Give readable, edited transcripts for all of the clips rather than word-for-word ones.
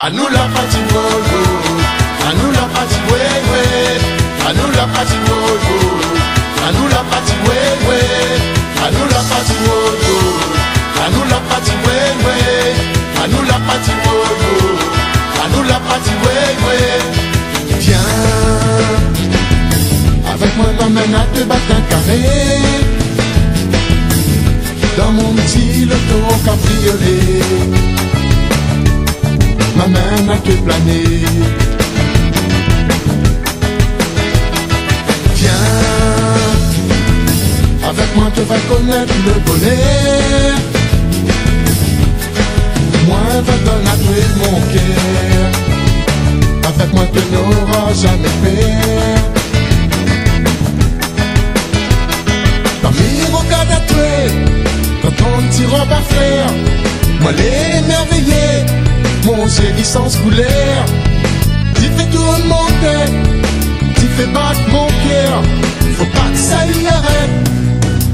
À nous la partie Volvo, à nous la partie ouais, à nous la partie Volvo, à nous la partie ouais, à nous la partie Volvo, à nous la partie ouais, à nous la partie Volvo, à nous la partie ouais. Viens, avec moi t'emmène à te battre un carré, dans mon petit loto cabriolet. M'amène à te planer. Viens, avec moi tu vas connaître le bonheur. Moi va donner à toi mon cœur. Avec moi tu n'auras jamais peur. Parmi regarde à toi, quand on petit robe à faire, moi l'émerveillé. Mon chéri sans couleur, tu fais tourner mon tête, tu fais battre mon cœur. Faut pas que ça y arrête,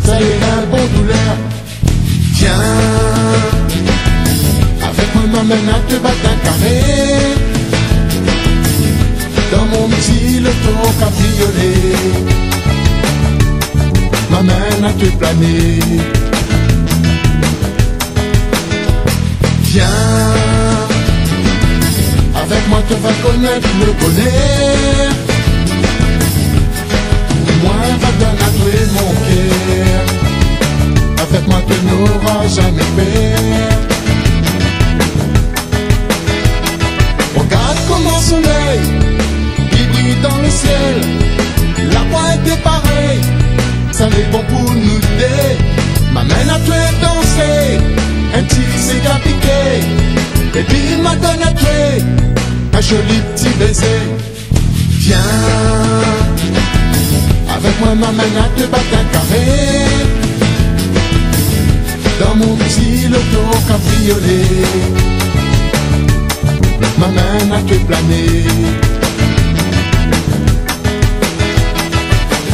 ça y est un bon douleur. Viens, avec moi m'amène à te battre un carré, dans mon petit loto cabriolet. M'amène à te planer. Viens, avec moi tu vas connaître le bonheur. Moi va donner à toi mon cœur. Avec moi tu n'auras jamais peur. Regarde comme un soleil qui brille dans le ciel. La voix était pareille, ça n'est bon pour nous deux. M'amène à toi danser, un petit cigare piqué, et puis il m'a donné à toi un joli petit baiser. Viens, avec moi m'amène à te battre un carré, dans mon petit loto cabriolet. M'amène à te planer.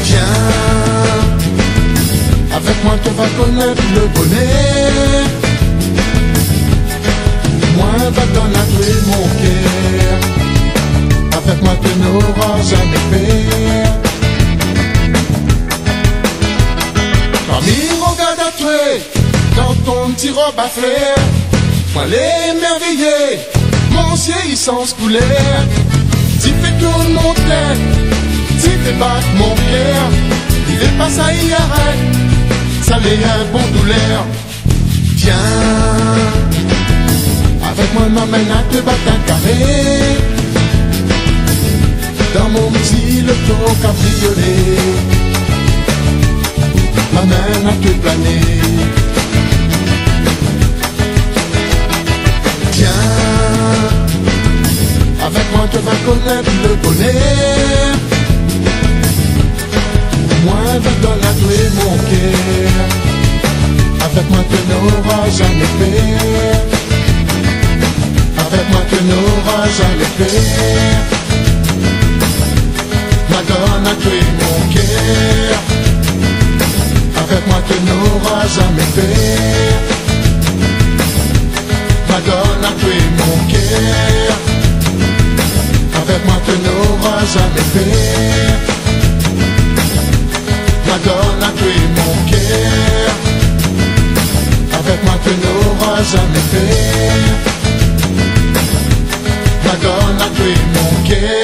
Viens, avec moi tu vas connaître le bonheur. Moi va donner à toi mon cœur. Avec moi tu n'auras jamais peur. Parmi regarde à toi, dans ton petit robe à fleurs, moi l'émerveillé, mon ciel sans couleur. Tu fais tourner mon tête, tu fais battre mon cœur. Il est pas ça y arrête, ça l'est un bon douleur. Viens, avec moi m'amène à te battre un carré, dans mon petit loto cabriolet. M'amène à te planer. Viens, avec moi tu vas connaître le bonheur. Moi va donner à toi mon cœur. Avec moi tu n'auras jamais peur. Avec moi tu n'auras jamais peur. Madonna à toi mon cœur. Avec moi tu n'auras jamais peur. Madonna à toi mon cœur. Avec moi tu n'auras jamais peur. Madonna à toi mon cœur. Avec moi tu n'auras jamais peur. Madonna à toi mon cœur.